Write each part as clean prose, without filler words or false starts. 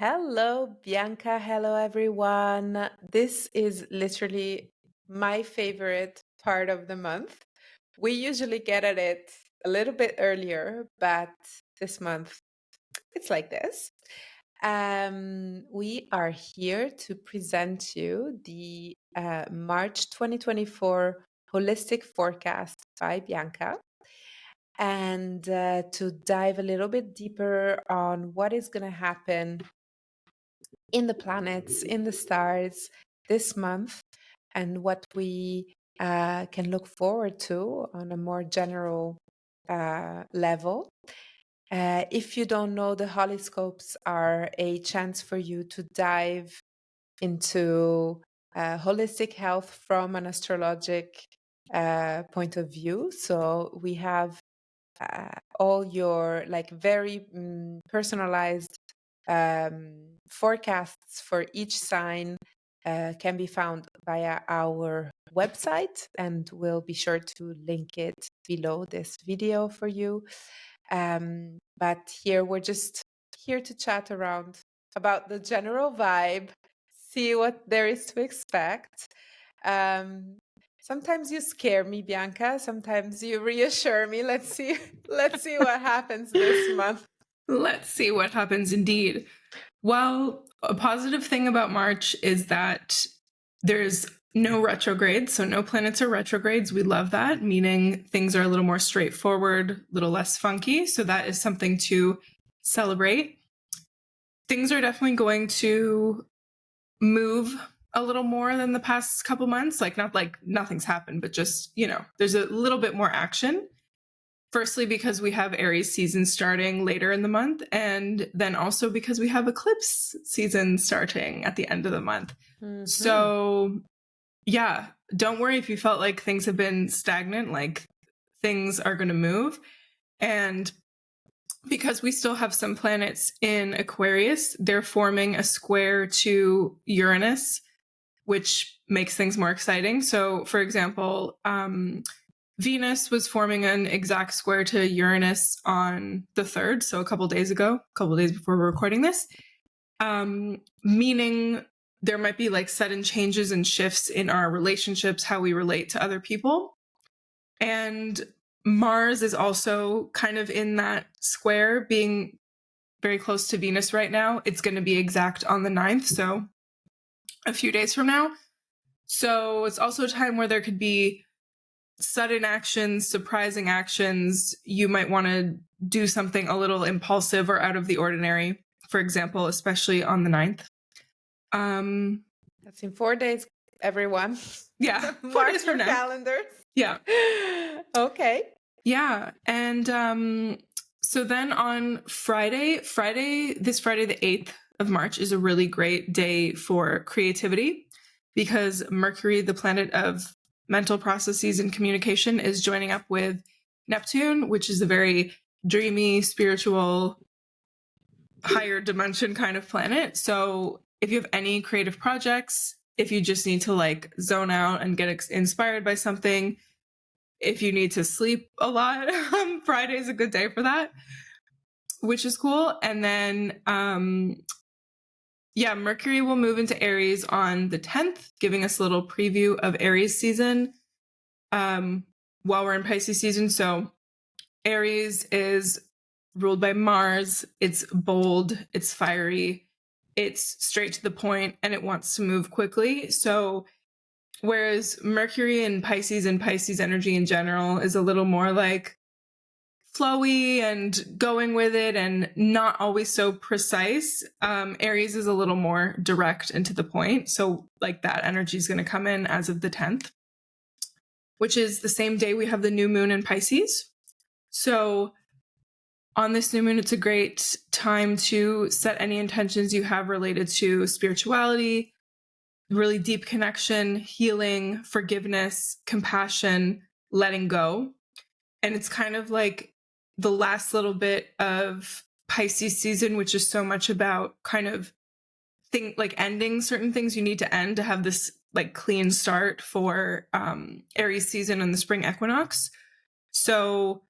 Hello, Bianca. Hello, everyone. This is literally my favorite part of the month. We usually get at it a little bit earlier, but this month it's like this. We are here to present you the March 2024 Holistic Forecast by Bianca and to dive a little bit deeper on what is going to happen in the planets, in the stars this month, and what we can look forward to on a more general level. If you don't know, the horoscopes are a chance for you to dive into holistic health from an astrologic point of view. So we have all your very personalized forecasts for each sign can be found via our website, and we'll be sure to link it below this video for you. But here we're just here to chat around about the general vibe, see what there is to expect. Sometimes you scare me, Bianca. Sometimes you reassure me. Let's see what happens this month. Let's see what happens indeed. Well, a positive thing about March is that there's no retrogrades, so no planets are retrogrades. We love that, meaning things are a little more straightforward, a little less funky. So that is something to celebrate. Things are definitely going to move a little more than the past couple months. Not like nothing's happened, but just, there's a little bit more action. Firstly, because we have Aries season starting later in the month, and then also because we have eclipse season starting at the end of the month. Mm-hmm. So, yeah, don't worry if you felt like things have been stagnant, like things are going to move. And because we still have some planets in Aquarius, they're forming a square to Uranus, which makes things more exciting. So, for example, Venus was forming an exact square to Uranus on the 3rd, so a couple days before we're recording this, meaning there might be like sudden changes and shifts in our relationships, how we relate to other people. And Mars is also kind of in that square, being very close to Venus right now. It's going to be exact on the 9th, so a few days from now. So it's also a time where there could be sudden actions, surprising actions. You might want to do something a little impulsive or out of the ordinary, for example, especially on the 9th. That's in 4 days, everyone. Yeah. 4 days from now. Calendars. Yeah. Okay. Yeah. And so then on Friday the 8th of March is a really great day for creativity because Mercury, the planet of mental processes and communication, is joining up with Neptune, which is a very dreamy, spiritual, higher dimension kind of planet. So if you have any creative projects, if you just need to like zone out and get inspired by something, if you need to sleep a lot, Friday is a good day for that, which is cool. And then, Mercury will move into Aries on the 10th, giving us a little preview of Aries season while we're in Pisces season. So Aries is ruled by Mars. It's bold, it's fiery, it's straight to the point, and it wants to move quickly. So whereas Mercury and Pisces energy in general is a little more like flowy and going with it and not always so precise, Aries is a little more direct and to the point. So like that energy is going to come in as of the 10th, which is the same day we have the new moon in Pisces. So on this new moon, it's a great time to set any intentions you have related to spirituality, really deep connection, healing, forgiveness, compassion, letting go. And it's kind of like the last little bit of Pisces season, which is so much about kind of ending certain things you need to end to have this like clean start for Aries season and the Spring Equinox. So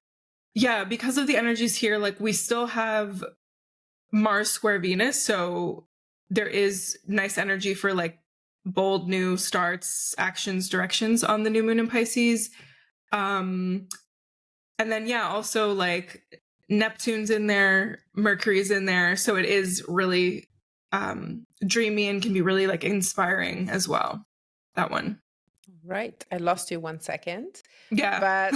yeah, because of the energies here, like we still have Mars square Venus. So there is nice energy for like bold new starts, actions, directions on the new moon in Pisces. And then, yeah, also like Neptune's in there, Mercury's in there. So it is really dreamy and can be really like inspiring as well. That one. Right. I lost you 1 second, Yeah.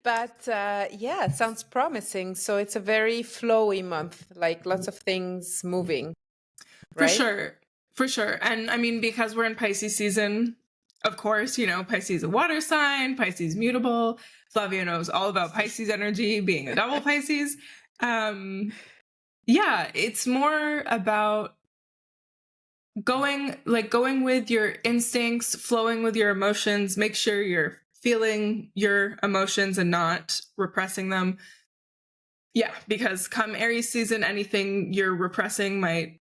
but yeah, it sounds promising. So it's a very flowy month, like lots of things moving, For right? sure. For sure. And I mean, because we're in Pisces season, of course, you know, Pisces a water sign, Pisces mutable. Flavia knows all about Pisces energy, being a double Pisces. Yeah, it's more about going with your instincts, flowing with your emotions, make sure you're feeling your emotions and not repressing them. Yeah, because come Aries season, anything you're repressing might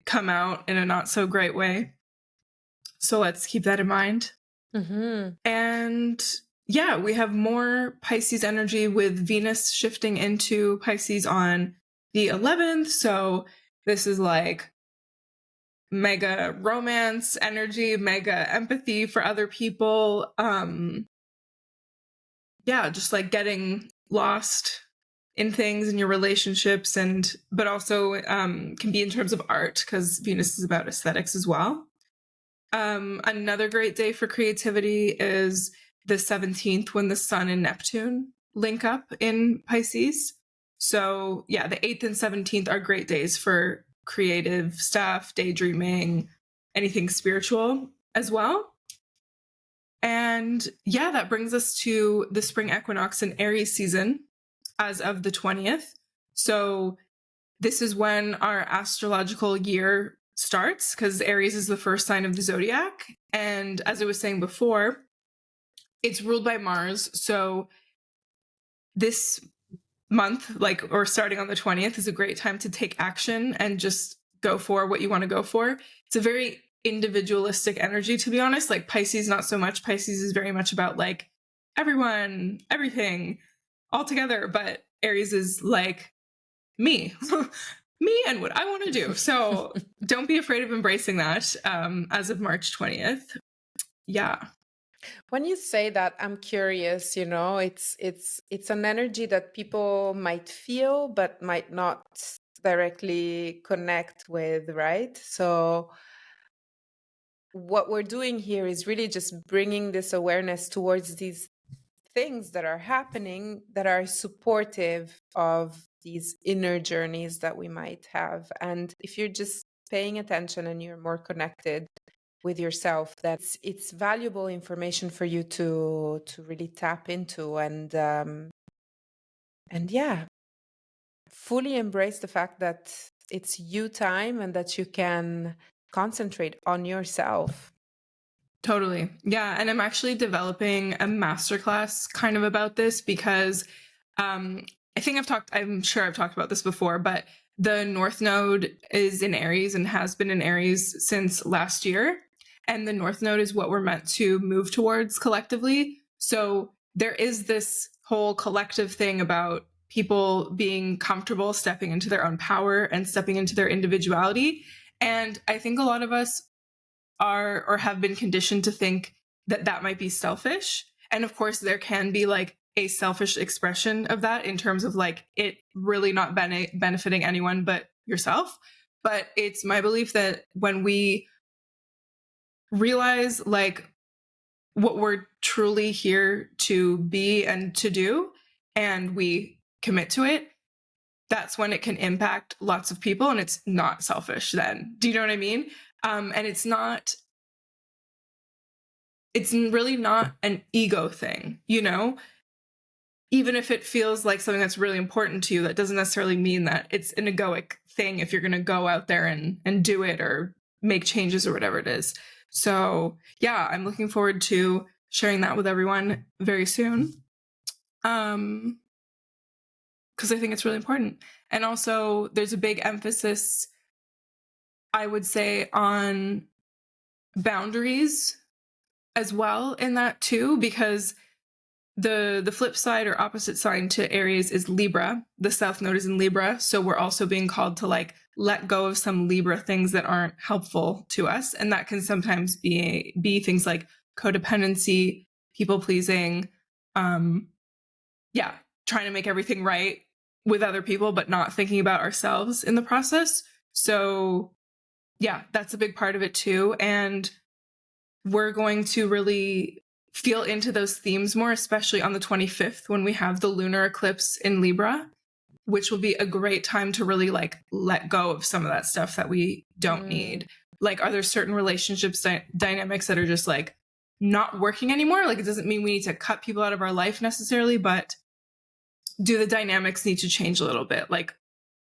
come out in a not so great way. So let's keep that in mind. Mm-hmm. And yeah, we have more Pisces energy with Venus shifting into Pisces on the 11th. So this is like mega romance energy, mega empathy for other people. Yeah, just like getting lost in things in your relationships, and but also can be in terms of art because Venus is about aesthetics as well. Another great day for creativity is the 17th when the Sun and Neptune link up in Pisces. So, yeah, the 8th and 17th are great days for creative stuff, daydreaming, anything spiritual as well. And yeah, that brings us to the Spring Equinox and Aries season as of the 20th. So, this is when our astrological year starts because Aries is the first sign of the zodiac. And as I was saying before, it's ruled by Mars. So this month, like, or starting on the 20th, is a great time to take action and just go for what you want to go for. It's a very individualistic energy, to be honest. Like Pisces, not so much. Pisces is very much about like everyone, everything all together. But Aries is like, me, me, and what I want to do. So don't be afraid of embracing that as of March 20th. Yeah. When you say that, I'm curious, it's an energy that people might feel but might not directly connect with, right? So what we're doing here is really just bringing this awareness towards these things that are happening that are supportive of these inner journeys that we might have. And if you're just paying attention and you're more connected with yourself, it's valuable information for you to really tap into and yeah, fully embrace the fact that it's you time and that you can concentrate on yourself. Totally. Yeah. And I'm actually developing a masterclass kind of about this because I'm sure I've talked about this before, but the North Node is in Aries and has been in Aries since last year. And the North Node is what we're meant to move towards collectively. So there is this whole collective thing about people being comfortable stepping into their own power and stepping into their individuality. And I think a lot of us are or have been conditioned to think that that might be selfish. And of course, there can be like a selfish expression of that in terms of like it really not benefiting anyone but yourself. But it's my belief that when we realize like what we're truly here to be and to do, and we commit to it, that's when it can impact lots of people and it's not selfish then. Do you know what I mean? And it's really not an ego thing, you know? Even if it feels like something that's really important to you, that doesn't necessarily mean that it's an egoic thing if you're going to go out there and do it or make changes or whatever it is. So, yeah, I'm looking forward to sharing that with everyone very soon. Because I think it's really important. And also, there's a big emphasis, I would say, on boundaries as well in that too, because The flip side or opposite sign to Aries is Libra. The South Node is in Libra, so we're also being called to like let go of some Libra things that aren't helpful to us, and that can sometimes be things like codependency, people pleasing, yeah, trying to make everything right with other people, but not thinking about ourselves in the process. So yeah, that's a big part of it too, and we're going to really feel into those themes more, especially on the 25th when we have the lunar eclipse in Libra, which will be a great time to really like let go of some of that stuff that we don't need. Like, are there certain relationships dynamics that are just like not working anymore? Like, it doesn't mean we need to cut people out of our life necessarily, but do the dynamics need to change a little bit? Like,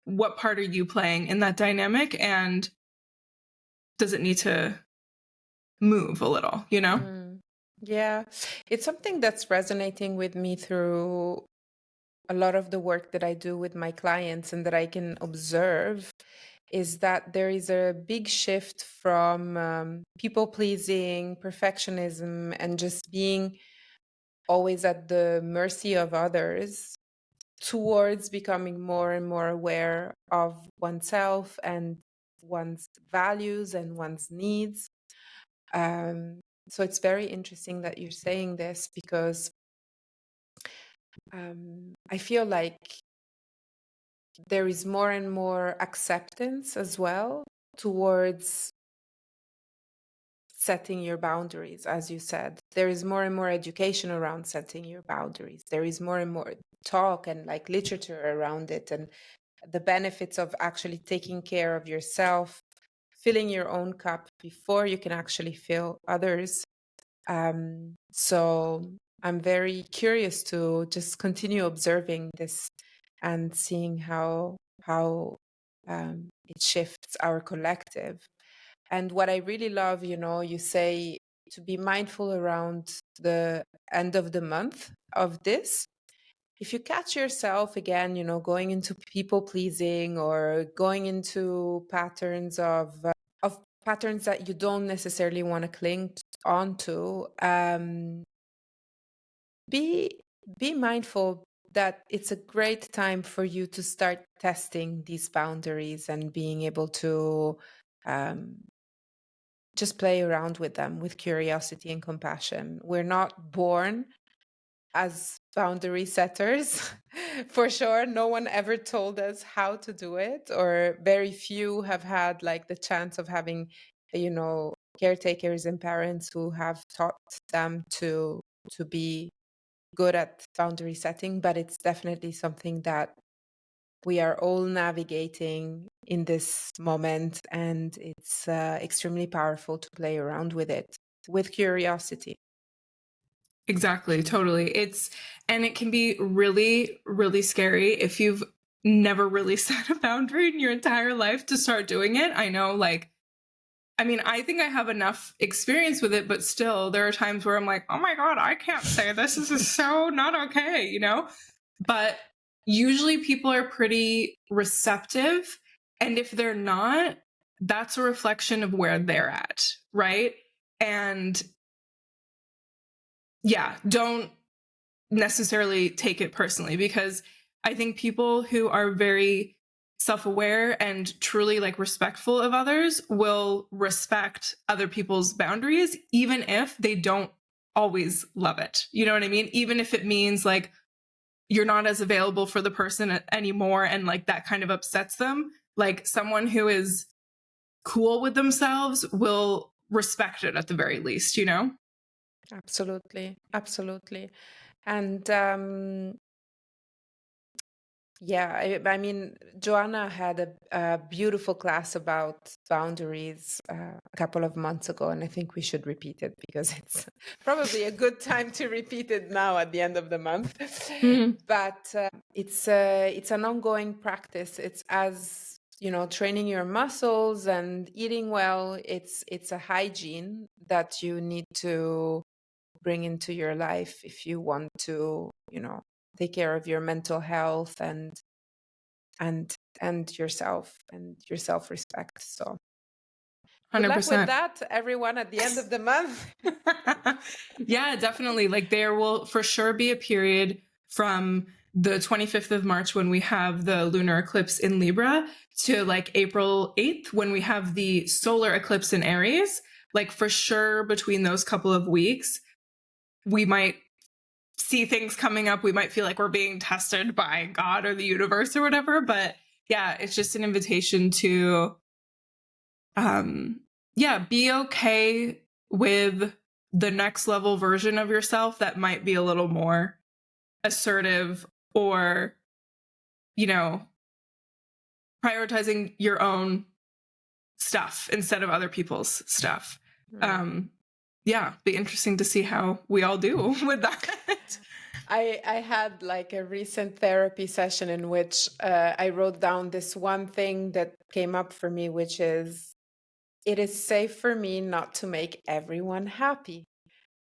what part are you playing in that dynamic? And does it need to move a little, you know? Yeah, it's something that's resonating with me through a lot of the work that I do with my clients and that I can observe is that there is a big shift from people pleasing, perfectionism, and just being always at the mercy of others towards becoming more and more aware of oneself and one's values and one's needs. So it's very interesting that you're saying this because I feel like there is more and more acceptance as well towards setting your boundaries, as you said. There is more and more education around setting your boundaries. There is more and more talk and like literature around it and the benefits of actually taking care of yourself, filling your own cup before you can actually fill others. So I'm very curious to just continue observing this and seeing how it shifts our collective. And what I really love, you say to be mindful around the end of the month of this. If you catch yourself again, going into people pleasing or going into patterns of patterns that you don't necessarily want to cling on to, be mindful that it's a great time for you to start testing these boundaries and being able to um, just play around with them with curiosity and compassion. We're not born as boundary setters, for sure. No one ever told us how to do it, or very few have had like the chance of having, caretakers and parents who have taught them to be good at boundary setting. But it's definitely something that we are all navigating in this moment, and it's extremely powerful to play around with it with curiosity. Exactly, totally. And it can be really, really scary if you've never really set a boundary in your entire life to start doing it. I know, like, I mean, I think I have enough experience with it, but still, there are times where I'm like, oh my God, I can't say this. This is so not okay, you know? But usually people are pretty receptive. And if they're not, that's a reflection of where they're at, right? And yeah, don't necessarily take it personally, because I think people who are very self-aware and truly like respectful of others will respect other people's boundaries, even if they don't always love it. You know what I mean? Even if it means like you're not as available for the person anymore and like that kind of upsets them. Like, someone who is cool with themselves will respect it at the very least, you know? Absolutely, absolutely. And yeah, I mean, Joanna had a beautiful class about boundaries a couple of months ago, and I think we should repeat it because it's probably a good time to repeat it now at the end of the month. Mhm. But it's an ongoing practice. It's as training your muscles and eating well. It's a hygiene that you need to bring into your life if you want to, take care of your mental health and and yourself and your self-respect. So Good luck with 100%. that, everyone, at the end of the month. Yeah, definitely. Like there will for sure be a period from the 25th of March when we have the lunar eclipse in Libra to like April 8th when we have the solar eclipse in Aries. Like for sure between those couple of weeks, we might see things coming up. We might feel like we're being tested by God or the universe or whatever. But yeah, it's just an invitation to be okay with the next level version of yourself that might be a little more assertive or, you know, prioritizing your own stuff instead of other people's stuff. Be interesting to see how we all do with that. I had like a recent therapy session in which I wrote down this one thing that came up for me, which is, it is safe for me not to make everyone happy.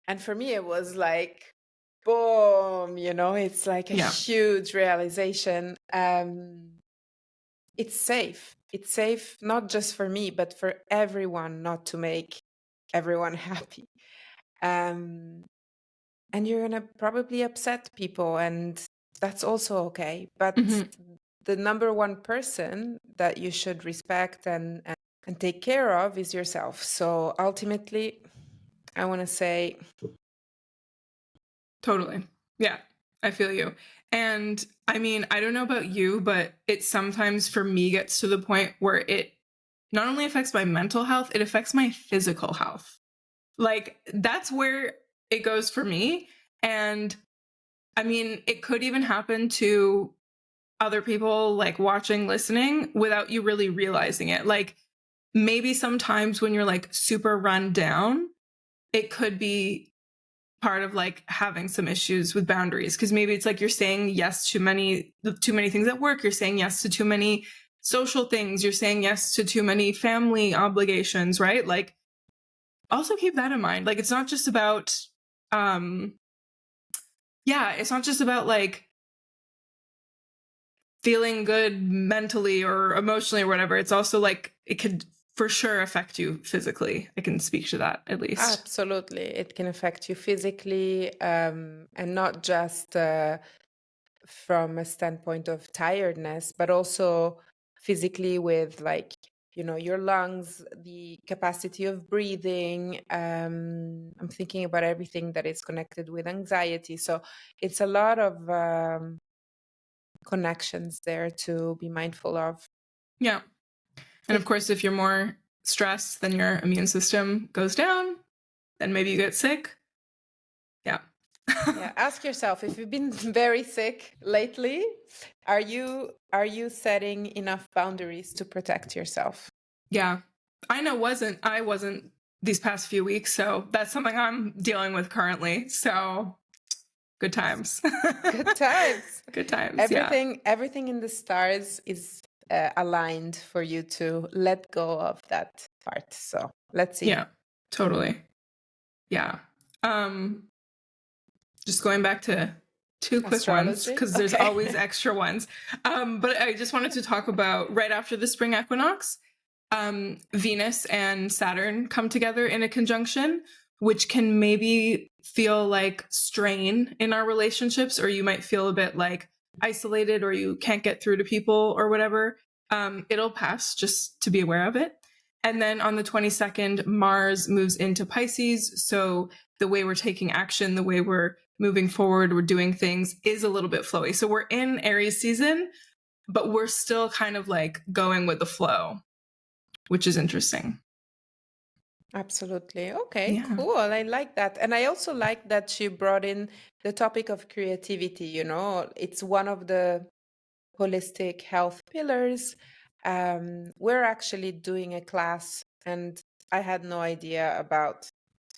And for me, it was like, boom, it's like a huge realization. It's safe. It's safe not just for me, but for everyone not to make everyone happy. And you're going to probably upset people, and that's also okay. But the number one person that you should respect and take care of is yourself. So ultimately, I want to say... Totally. Yeah, I feel you. And I mean, I don't know about you, but it sometimes for me gets to the point where it not only affects my mental health, it affects my physical health. Like that's where it goes for me. And I mean, it could even happen to other people like watching, listening without you really realizing it. Like maybe sometimes when you're like super run down, it could be part of like having some issues with boundaries, because maybe it's like you're saying yes to too many things at work, you're saying yes to too many social things, you're saying yes to too many family obligations, right? Like also keep that in mind. Like it's not just about it's not just about like feeling good mentally or emotionally or whatever. It's also like it could for sure affect you physically. I can speak to that at least. Absolutely. It can affect you physically, and not just from a standpoint of tiredness, but also physically with like, your lungs, the capacity of breathing. I'm thinking about everything that is connected with anxiety. So it's a lot of connections there to be mindful of. Yeah. And of course, if you're more stressed, then your immune system goes down, then maybe you get sick. Yeah. Yeah. Ask yourself, if you've been very sick lately, are you setting enough boundaries to protect yourself? Yeah. I wasn't these past few weeks, so that's something I'm dealing with currently. So good times. Good times. Good times. Everything in the stars is aligned for you to let go of that part. So let's see. Yeah, totally. Yeah. Just going back to two quick Astrology? ones, because there's always extra ones. But I just wanted to talk about right after the spring equinox, Venus and Saturn come together in a conjunction, which can maybe feel like strain in our relationships, or you might feel a bit like isolated, or you can't get through to people or whatever. It'll pass, just to be aware of it. And then on the 22nd, Mars moves into Pisces. So the way we're taking action, the way we're moving forward, we're doing things is a little bit flowy. So we're in Aries season, but we're still kind of like going with the flow, which is interesting. Absolutely. Okay, cool. I like that. And I also like that you brought in the topic of creativity. It's one of the holistic health pillars. We're actually doing a class, and I had no idea about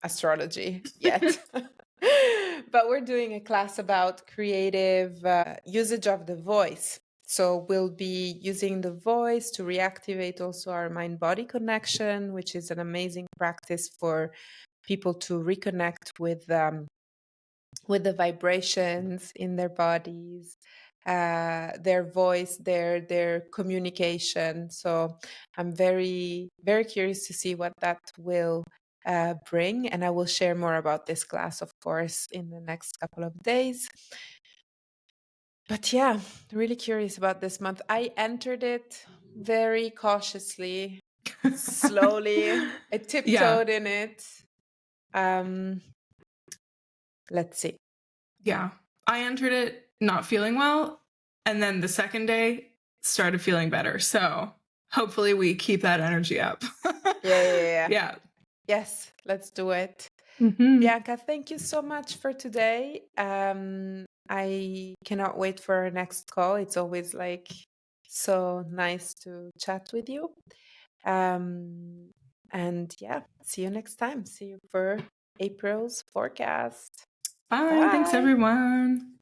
astrology yet. But we're doing a class about creative usage of the voice. So we'll be using the voice to reactivate also our mind-body connection, which is an amazing practice for people to reconnect with the vibrations in their bodies. their voice, their communication. So I'm very, very curious to see what that will bring. And I will share more about this class, of course, in the next couple of days. But yeah, really curious about this month. I entered it very cautiously, slowly. I tiptoed in it. Let's see. Yeah. I entered it not feeling well, and then the second day started feeling better. So hopefully we keep that energy up. Yeah. Yes, let's do it. Bianca, thank you so much for today. I cannot wait for our next call. It's always like so nice to chat with you. And yeah, see you next time. See you for April's forecast. Bye. Thanks, everyone.